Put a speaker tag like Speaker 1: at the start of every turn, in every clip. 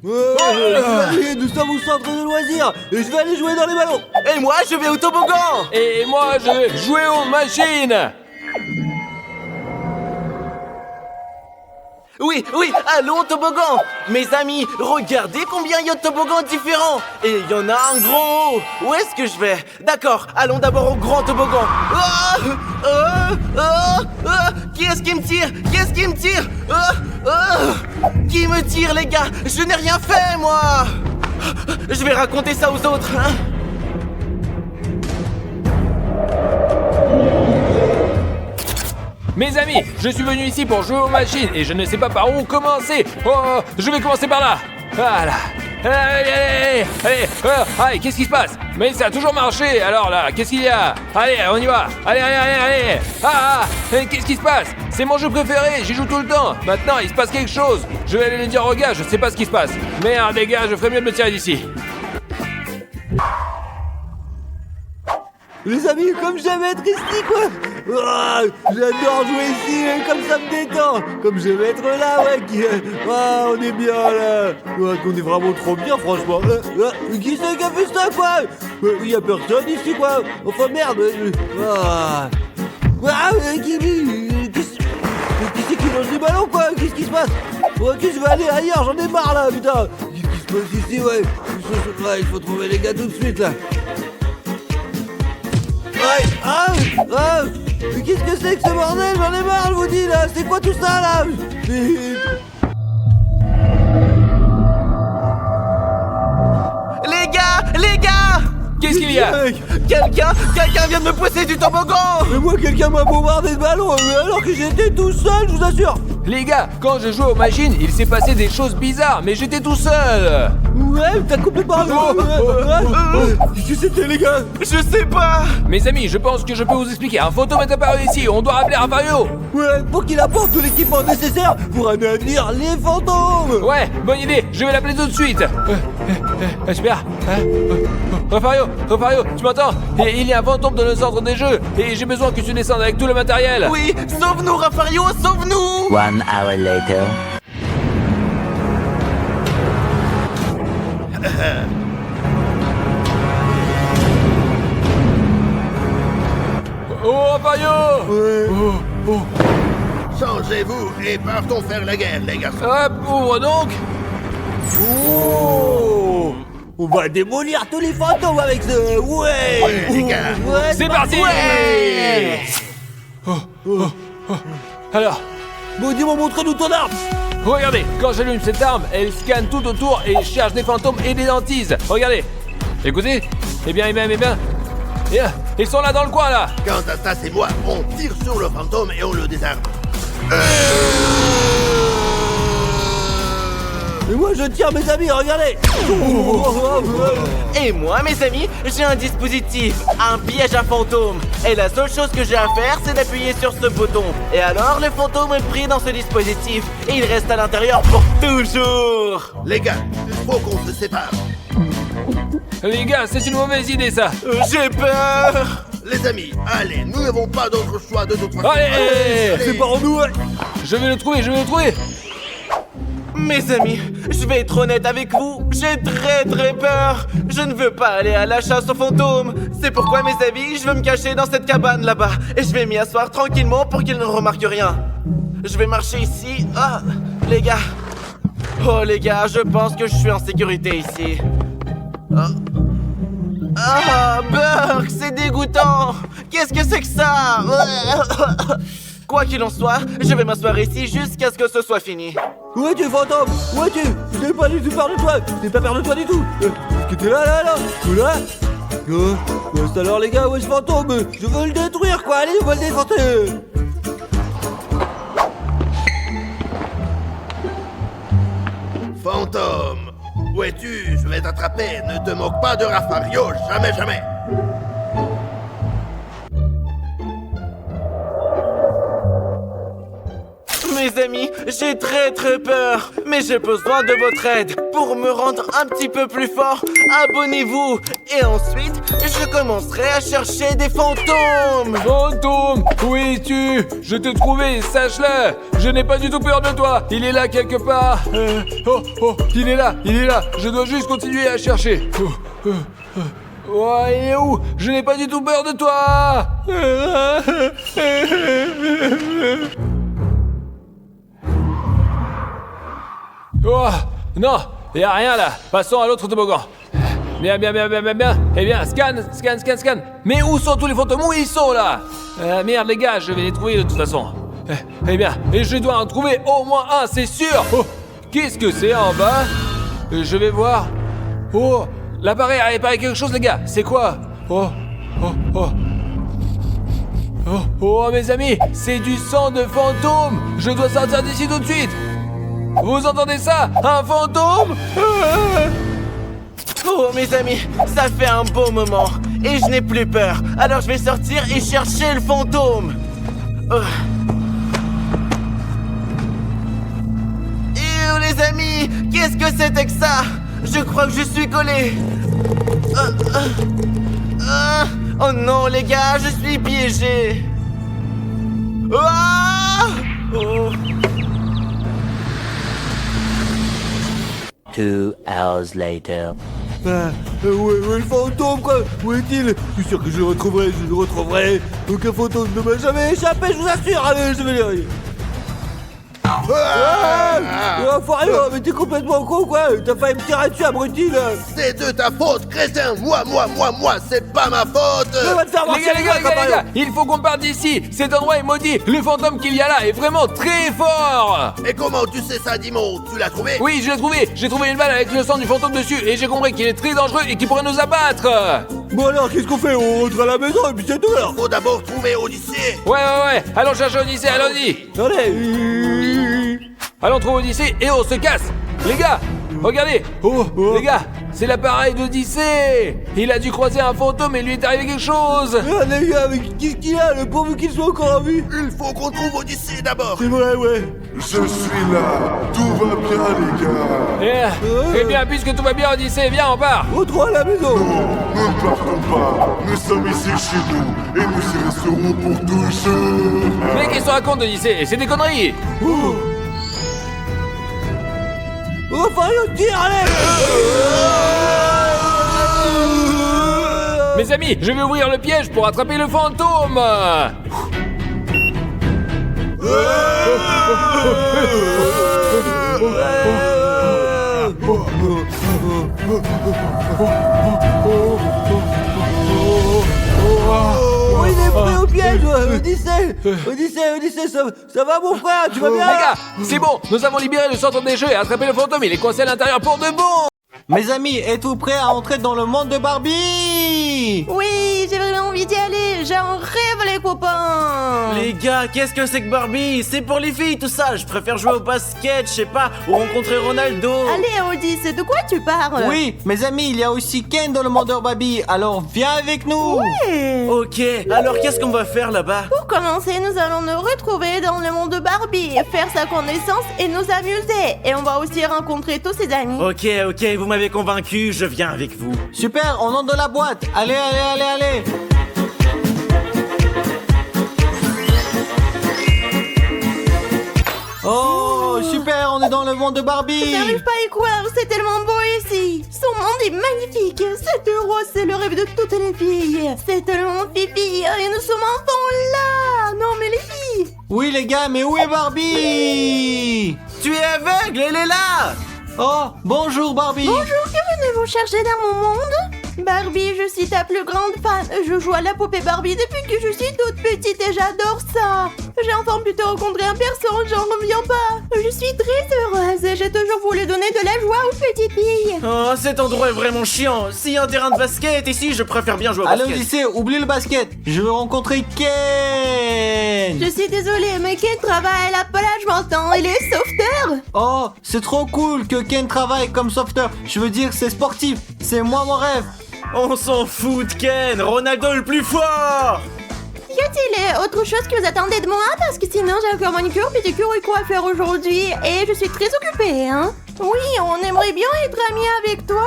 Speaker 1: Allez, nous sommes au centre de loisirs et je vais aller jouer dans les ballons.
Speaker 2: Et moi, je vais au toboggan.
Speaker 3: Et moi, je vais jouer aux machines.
Speaker 2: Oui, allons au toboggan. Mes amis, regardez combien il y a de toboggans différents. Et il y en a un gros. Où est-ce que je vais? D'accord, allons d'abord au grand toboggan. Qui est-ce qui me tire? Qu'est-ce qui me tire? Qui me tire, les gars? Je n'ai rien fait, moi. Je vais raconter ça aux autres, hein.
Speaker 3: Mes amis, je suis venu ici pour jouer aux machines et je ne sais pas par où commencer. Oh, je vais commencer par là. Voilà. Allez, qu'est-ce qui se passe? Mais ça a toujours marché, alors là, qu'est-ce qu'il y a? Allez, on y va. Allez. Qu'est-ce qui se passe? C'est mon jeu préféré, j'y joue tout le temps. Maintenant, il se passe quelque chose. Je vais aller le dire aux gars, je sais pas ce qui se passe. Merde, les gars, je ferais mieux de me tirer d'ici.
Speaker 1: Les amis, comme j'aime être ici, quoi. J'adore jouer ici, comme ça me détend. Comme j'aime être là, on est bien là. On est vraiment trop bien, franchement. Qui c'est qui a fait ça, quoi? Il y a personne ici, quoi. Enfin, merde. Qui c'est qui lance des ballons, quoi? Qu'est-ce qui se passe? Ok, je vais aller ailleurs, j'en ai marre, là, putain. Qu'est-ce qui se passe ici, il faut trouver les gars tout de suite, là. Mais qu'est-ce que c'est que ce bordel? J'en ai marre, je vous dis là. C'est quoi tout ça là?
Speaker 2: Les gars!
Speaker 3: Qu'est-ce qu'il y a?
Speaker 2: Quelqu'un vient de me pousser du toboggan!
Speaker 1: Mais moi, quelqu'un m'a bombardé de ballons alors que j'étais tout seul, je vous assure.
Speaker 3: Les gars, quand je jouais aux machines, il s'est passé des choses bizarres, mais j'étais tout seul.
Speaker 1: Ouais, t'as complètement Qu'est-ce que c'était, les gars?
Speaker 2: Je sais pas!
Speaker 3: Mes amis, je pense que je peux vous expliquer. Un fantôme est apparu ici, on doit rappeler Rafario.
Speaker 1: Ouais, pour qu'il apporte tout l'équipement nécessaire pour anéantir les fantômes.
Speaker 3: Ouais, bonne idée, je vais l'appeler tout de suite. Super. Rafario, tu m'entends? Il y a un fantôme dans le centre des jeux et j'ai besoin que tu descendes avec tout le matériel.
Speaker 2: Oui, sauve-nous, Rafario, sauve-nous!
Speaker 4: 1 hour later.
Speaker 3: Oh, Rafario!
Speaker 5: Changez-vous et partons faire la guerre, les garçons.
Speaker 3: Hop, ouvre donc!
Speaker 1: Oh, on va démolir tous les fantômes avec ce...
Speaker 5: Ouais, les gars.
Speaker 1: Ouais,
Speaker 3: C'est parti!
Speaker 2: Ouais!
Speaker 3: Alors,
Speaker 1: Bon, dis-moi, montre-nous ton arme.
Speaker 3: regardez, quand j'allume cette arme, elle scanne tout autour et cherche des fantômes et des hantises. Regardez. Écoutez. Eh bien. Ils sont là dans le coin, là.
Speaker 5: Quant à ça, c'est moi. On tire sur le fantôme et on le désarme.
Speaker 1: Et moi, je tire mes amis, regardez.
Speaker 2: Et moi, mes amis, j'ai un dispositif, un piège à fantôme. Et la seule chose que j'ai à faire, c'est d'appuyer sur ce bouton. Et alors, le fantôme est pris dans ce dispositif. Et il reste à l'intérieur pour toujours.
Speaker 5: Les gars, il faut qu'on se sépare.
Speaker 3: Les gars, c'est une mauvaise idée, ça.
Speaker 2: J'ai peur.
Speaker 5: Les amis, allez, nous n'avons pas d'autre choix de toute façon.
Speaker 3: Allez,
Speaker 1: C'est par nous, ouais.
Speaker 3: Je vais le trouver.
Speaker 2: Mes amis, je vais être honnête avec vous, j'ai très peur. Je ne veux pas aller à la chasse aux fantômes. C'est pourquoi, mes amis, je veux me cacher dans cette cabane là-bas. Et je vais m'y asseoir tranquillement pour qu'ils ne remarquent rien. Je vais marcher ici. Les gars. Oh, les gars, je pense que je suis en sécurité ici. Burk, c'est dégoûtant. Qu'est-ce que c'est que ça? Quoi qu'il en soit, je vais m'asseoir ici jusqu'à ce que ce soit fini.
Speaker 1: Où es-tu, fantôme? Où es-tu? Je n'ai pas du tout peur de toi. Je n'ai pas peur de toi du tout. Est-ce que t'es là? Ou là? C'est alors, les gars, où est ce fantôme? Je veux le détruire, quoi. Allez, on va le défoncer.
Speaker 5: Fantôme, où es-tu? Je vais t'attraper. Ne te moque pas de Rafario, jamais.
Speaker 2: mes amis, j'ai très peur. Mais j'ai besoin de votre aide. Pour me rendre un petit peu plus fort, abonnez-vous. Et ensuite, je commencerai à chercher des fantômes.
Speaker 3: Fantôme, où es-tu? Je t'ai trouvé, sache-le. Je n'ai pas du tout peur de toi. Il est là quelque part. Il est là. Je dois juste continuer à chercher. Oh, il est où? Je n'ai pas du tout peur de toi. Oh, non, il n'y a rien là. Passons à l'autre toboggan. Bien. Eh bien, scan. Mais où sont tous les fantômes? Où ils sont là? Merde, les gars, je vais les trouver de toute façon. Eh bien, et je dois en trouver au moins un, c'est sûr. Oh, qu'est-ce que c'est en bas? Je vais voir. Oh, l'appareil a réparé quelque chose, les gars. C'est quoi? Oh, mes amis, c'est du sang de fantôme. Je dois sortir d'ici tout de suite. Vous entendez ça? Un fantôme?
Speaker 2: Oh mes amis, ça fait un beau moment. Et je n'ai plus peur. Alors je vais sortir et chercher le fantôme. Et les amis, qu'est-ce que c'était que ça? Je crois que je suis collé. Oh non les gars, je suis piégé. Oh.
Speaker 4: 2 hours later.
Speaker 1: Ouais, le fantôme, quoi. Où est-il? Je suis sûr que je le retrouverai. Aucun fantôme ne m'a jamais échappé, je vous assure. Allez, je vais les... Foirio, mais t'es complètement con, quoi. T'as failli me tirer dessus, abruti, là.
Speaker 5: C'est de ta faute, crétin. Moi, c'est pas ma faute.
Speaker 1: Va te faire
Speaker 3: Les gars, il faut qu'on parte d'ici. Cet endroit est maudit. Le fantôme qu'il y a là est vraiment très fort.
Speaker 5: Et comment tu sais ça, Dimo? Tu l'as trouvé?
Speaker 3: Oui, je l'ai trouvé. J'ai trouvé une balle avec le sang du fantôme dessus et j'ai compris qu'il est très dangereux et qu'il pourrait nous abattre.
Speaker 1: Bon alors, qu'est-ce qu'on fait? On rentre à la maison et puis c'est tout, alors.
Speaker 5: Faut d'abord trouver Odyssée.
Speaker 3: Ouais. Allons chercher Odyssée, allons-y.
Speaker 1: Allez.
Speaker 3: Allons trouver Odyssée et on se casse. Les gars, regardez. Les gars, c'est l'appareil d'Odyssée. Il a dû croiser un fantôme et lui est arrivé quelque chose.
Speaker 1: Les gars, mais qu'est-ce qu'il a? Le pauvre qu'il soit encore en vie.
Speaker 5: Il faut qu'on trouve Odyssée d'abord.
Speaker 1: C'est vrai, ouais.
Speaker 6: Je suis là, tout va bien les gars.
Speaker 3: Eh bien, puisque tout va bien, Odyssée, viens, on part.
Speaker 1: Rentrons à la maison.
Speaker 6: Non, nous ne partons pas, nous sommes ici chez nous, et nous y resterons pour toujours.
Speaker 3: Mais qu'est-ce qu'on raconte, Odyssée? C'est des conneries.
Speaker 1: Foirio, tire, allez.
Speaker 3: Mes amis, je vais ouvrir le piège pour attraper le fantôme.
Speaker 1: Oh, il est prêt au piège. Odyssée, ça va mon frère? Tu vas bien?
Speaker 3: Les gars, c'est bon, nous avons libéré le centre des jeux et attrapé le fantôme, il est coincé à l'intérieur pour de bon.
Speaker 7: Mes amis, êtes-vous prêts à entrer dans le monde de Barbie?
Speaker 8: Oui, j'ai vraiment envie d'y aller. J'en rêve, les copains.
Speaker 2: Les gars, qu'est-ce que c'est que Barbie? C'est pour les filles tout ça. Je préfère jouer au basket, je sais pas, ou rencontrer Ronaldo.
Speaker 8: Allez, Odyssée, de quoi tu parles?
Speaker 7: Oui, mes amis, il y a aussi Ken dans le monde de Barbie, alors viens avec nous.
Speaker 8: Ouais.
Speaker 2: Ok, alors qu'est-ce qu'on va faire là-bas?
Speaker 8: Pour commencer, nous allons nous retrouver dans le monde de Barbie, faire sa connaissance et nous amuser. Et on va aussi rencontrer tous ses amis.
Speaker 2: Ok, vous m'avez convaincu, je viens avec vous.
Speaker 7: Super, on entre dans la boîte. Allez. Oh, super, on est dans le monde de Barbie.
Speaker 8: J'arrive pas à y croire, c'est tellement beau ici. Son monde est magnifique. Cette rose, c'est le rêve de toutes les filles. C'est tellement fifi et nous sommes enfants là. Non mais les filles.
Speaker 7: Oui les gars, mais où est Barbie?
Speaker 2: Tu es aveugle, elle est là.
Speaker 7: Oh, bonjour Barbie.
Speaker 8: Bonjour, que venez-vous chercher dans mon monde? Barbie, je suis ta plus grande fan. Je joue à la poupée Barbie depuis que je suis toute petite et j'adore ça. J'ai enfin pu te rencontrer en personne, j'en reviens pas. Je suis très heureuse et j'ai toujours voulu donner de la joie aux petites filles.
Speaker 2: Oh, cet endroit est vraiment chiant. S'il y a un terrain de basket ici, je préfère bien jouer au
Speaker 7: Allez
Speaker 2: basket.
Speaker 7: Odyssée, oublie le basket. Je veux rencontrer Ken.
Speaker 8: Je suis désolée, mais Ken travaille à la plage maintenant. Il est sauveteur.
Speaker 7: Oh, c'est trop cool que Ken travaille comme sauveteur. Je veux dire, c'est sportif. C'est moi mon rêve.
Speaker 2: On s'en fout de Ken, Ronaldo le plus fort.
Speaker 8: y a-t-il autre chose que vous attendez de moi? Parce que sinon j'ai encore manicure, pédicure et quoi à faire aujourd'hui. Et je suis très occupée, hein. Oui, on aimerait bien être amis avec toi.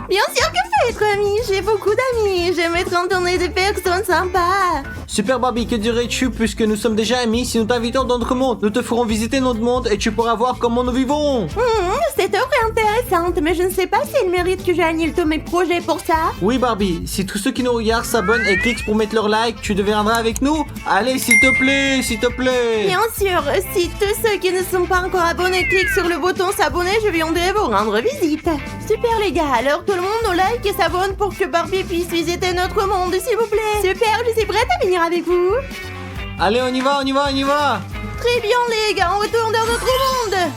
Speaker 8: Bien sûr que je peux être amie, j'ai beaucoup d'amis. J'aime être entourée de personnes sympas.
Speaker 7: Super Barbie, que dirais-tu puisque nous sommes déjà amis? Si nous t'invitons dans notre monde, nous te ferons visiter notre monde et tu pourras voir comment nous vivons.
Speaker 8: Cette offre est intéressante, mais je ne sais pas si elle mérite que j'annule tous mes projets pour ça.
Speaker 7: Oui Barbie, si tous ceux qui nous regardent s'abonnent et cliquent pour mettre leur like, tu deviendras avec nous. Allez, s'il te plaît, s'il te plaît.
Speaker 8: Bien sûr, si tous ceux qui ne sont pas encore abonnés cliquent sur le bouton s'abonner, je viendrai vous rendre visite. Super les gars, alors tout le monde au like et s'abonne pour que Barbie puisse visiter notre monde, s'il vous plaît. Super, je suis prête à venir avec vous.
Speaker 7: Allez, on y va, on y va, on y va.
Speaker 8: Très bien les gars, on retourne dans notre monde.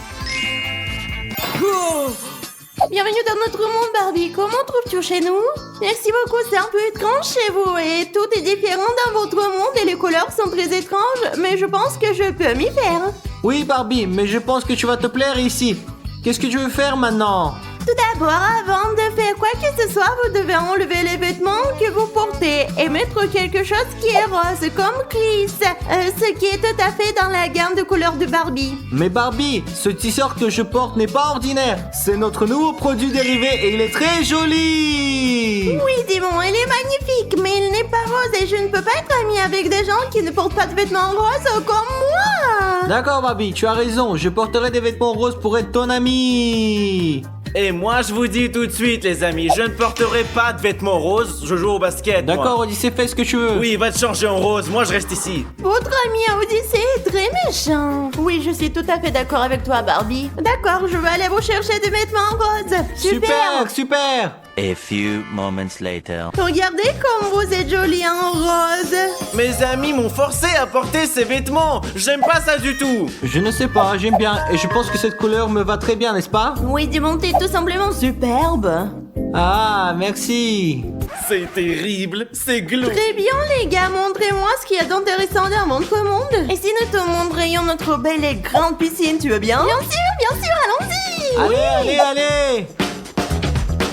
Speaker 8: Bienvenue dans notre monde Barbie, comment trouves-tu chez nous? Merci beaucoup, c'est un peu étrange chez vous et tout est différent dans votre monde et les couleurs sont très étranges, mais je pense que je peux m'y faire.
Speaker 7: Oui Barbie, mais je pense que tu vas te plaire ici. Qu'est-ce que tu veux faire maintenant?
Speaker 8: Tout d'abord, avant de faire quoi que ce soit, vous devez enlever les vêtements que vous portez et mettre quelque chose qui est rose, comme Chris, ce qui est tout à fait dans la gamme de couleurs de Barbie.
Speaker 7: Mais Barbie, ce t-shirt que je porte n'est pas ordinaire. C'est notre nouveau produit dérivé et il est très joli.
Speaker 8: Oui, Dimon, il est magnifique, mais il n'est pas rose et je ne peux pas être amie avec des gens qui ne portent pas de vêtements roses comme moi.
Speaker 7: D'accord Barbie, tu as raison, je porterai des vêtements roses pour être ton ami.
Speaker 2: Et moi, je vous dis tout de suite, les amis, je ne porterai pas de vêtements roses, je joue au basket. moi.
Speaker 7: D'accord Odyssée, fais ce que tu veux.
Speaker 2: Oui, va te changer en rose, moi je reste ici.
Speaker 8: Votre ami Odyssée est très méchant. Oui, je suis tout à fait d'accord avec toi, Barbie. D'accord, je vais aller vous chercher des vêtements roses.
Speaker 7: Super, super.
Speaker 4: A few moments later.
Speaker 8: Regardez comme vous êtes jolie en rose.
Speaker 2: Mes amis m'ont forcé à porter ces vêtements, j'aime pas ça du tout.
Speaker 7: Je ne sais pas, j'aime bien et je pense que cette couleur me va très bien, n'est-ce pas?
Speaker 8: Oui, Dimon, t'es tout simplement superbe.
Speaker 7: Ah, merci.
Speaker 2: C'est terrible, c'est glauque.
Speaker 8: Très bien, les gars, montrez-moi ce qu'il y a d'intéressant dans votre monde. Et si nous te montrions notre belle et grande piscine, tu veux bien? Bien sûr, allons-y.
Speaker 7: Allez, allez, allez.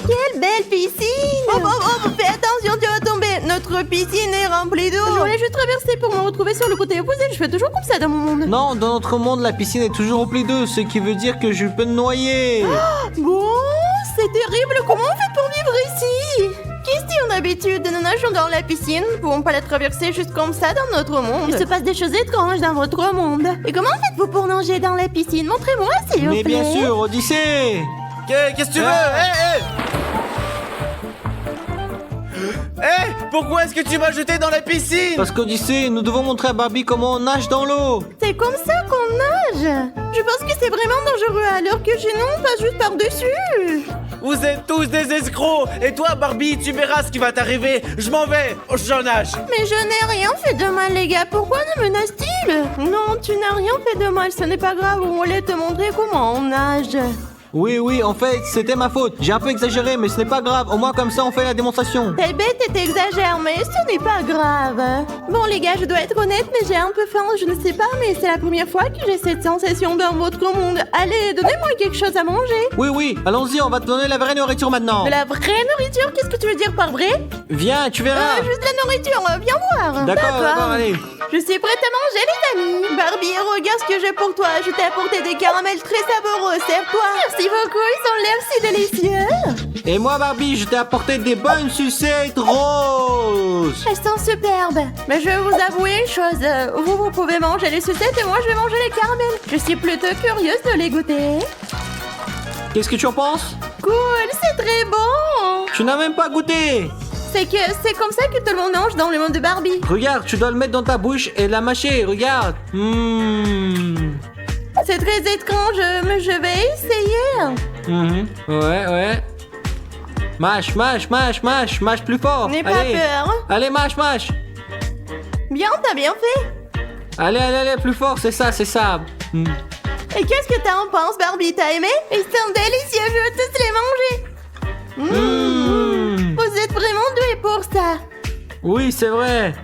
Speaker 8: Quelle belle piscine. Oh, fais attention, tu vas tomber. Notre piscine est remplie d'eau. Je voulais juste traverser pour me retrouver sur le côté opposé. Je fais toujours comme ça dans mon monde.
Speaker 7: Non, dans notre monde, la piscine est toujours remplie d'eau, ce qui veut dire que je peux me noyer.
Speaker 8: Bon, c'est terrible. Comment on fait pour vivre ici? Question d'habitude, nous nageons dans la piscine, nous ne pouvons pas la traverser juste comme ça dans notre monde. Il se passe des choses étranges dans votre monde. Et comment faites-vous pour nager dans la piscine? Montrez-moi, s'il vous plaît.
Speaker 7: Mais bien sûr, Odyssée.
Speaker 2: Qu'est-ce que tu veux? Pourquoi est-ce que tu m'as jeté dans la piscine?
Speaker 7: Parce qu'Odyssée, nous devons montrer à Barbie comment on nage dans l'eau.
Speaker 8: C'est comme ça qu'on nage. Je pense que c'est vraiment dangereux alors que chez nous on passe juste par-dessus.
Speaker 2: Vous êtes tous des escrocs. Et toi, Barbie, tu verras ce qui va t'arriver. Je m'en vais, je nage.
Speaker 8: Mais je n'ai rien fait de mal, les gars. Pourquoi nous menace-t-il? Non, tu n'as rien fait de mal, ce n'est pas grave. On voulait te montrer comment on nage.
Speaker 7: Oui, en fait, c'était ma faute. J'ai un peu exagéré, mais ce n'est pas grave. Au moins, comme ça, on fait la démonstration.
Speaker 8: T'es bête et t'exagères, mais ce n'est pas grave. Bon, les gars, je dois être honnête, mais j'ai un peu faim. Je ne sais pas, mais c'est la première fois que j'ai cette sensation dans votre monde. Allez, donnez-moi quelque chose à manger.
Speaker 7: Oui, allons-y, on va te donner la vraie nourriture maintenant.
Speaker 8: De la vraie nourriture? Qu'est-ce que tu veux dire par vrai?
Speaker 7: Viens, tu verras.
Speaker 8: Juste la nourriture, viens voir.
Speaker 7: D'accord, allez.
Speaker 8: Je suis prête à manger, les amis. Barbie, regarde ce que j'ai pour toi. Je t'ai apporté des caramels très savoureux. Serre-toi. Merci beaucoup, ils ont l'air si délicieux.
Speaker 7: Et moi, Barbie, je t'ai apporté des bonnes sucettes roses.
Speaker 8: Elles sont superbes. Mais je vais vous avouer une chose. Vous pouvez manger les sucettes et moi, je vais manger les caramels. Je suis plutôt curieuse de les goûter.
Speaker 7: Qu'est-ce que tu en penses?
Speaker 8: Cool, c'est très bon.
Speaker 7: Tu n'as même pas goûté.
Speaker 8: C'est comme ça que tout le monde mange dans le monde de Barbie.
Speaker 7: Regarde, tu dois le mettre dans ta bouche et la mâcher, regarde.
Speaker 8: C'est très étrange, mais je vais essayer.
Speaker 7: Ouais. Mâche plus fort.
Speaker 8: N'aie pas peur.
Speaker 7: Allez, mâche.
Speaker 8: Bien, t'as bien fait.
Speaker 7: Allez, plus fort, c'est ça.
Speaker 8: Et qu'est-ce que t'en penses, Barbie? T'as aimé? Ils sont délicieux, je veux tous les manger. Vous êtes vraiment doués pour ça.
Speaker 7: Oui, c'est vrai.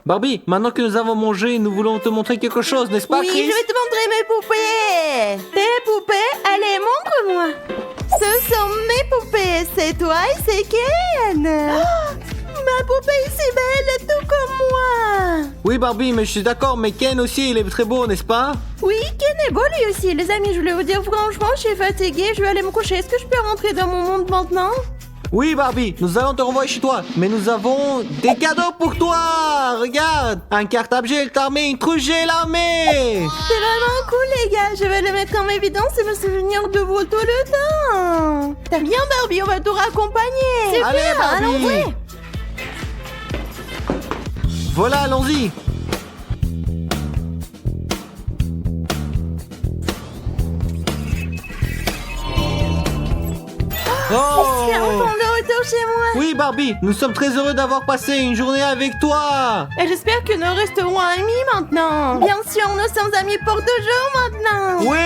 Speaker 7: Barbie, maintenant que nous avons mangé, nous voulons te montrer quelque chose, n'est-ce pas,
Speaker 8: Oui,
Speaker 7: Chris?
Speaker 8: je vais te montrer mes poupées. Tes poupées? Allez, montre-moi. Ce sont mes poupées, c'est toi et c'est Ken. Oh, la poupée si belle, tout comme moi.
Speaker 7: Oui, Barbie, mais je suis d'accord, mais Ken aussi, il est très beau, n'est-ce pas?
Speaker 8: Oui, Ken est beau lui aussi. Les amis, je voulais vous dire franchement, je suis fatiguée, je vais aller me coucher. Est-ce que je peux rentrer dans mon monde maintenant?
Speaker 7: Oui, Barbie, nous allons te renvoyer chez toi, mais nous avons des cadeaux pour toi. Regarde, un cartable gel armé, une trousse gel armée.
Speaker 8: C'est vraiment cool les gars, je vais le mettre en évidence et me souvenir de vous tout le temps. T'as bien Barbie, on va tout raccompagner. Super,
Speaker 7: Allez, Barbie.
Speaker 8: allons-y.
Speaker 7: Voilà, allons-y.
Speaker 8: Je suis enfin de retour chez moi.
Speaker 7: Oui, Barbie, nous sommes très heureux d'avoir passé une journée avec toi.
Speaker 8: Et j'espère que nous resterons amis maintenant. Bien sûr, nous sommes amis pour toujours maintenant.
Speaker 7: Oui.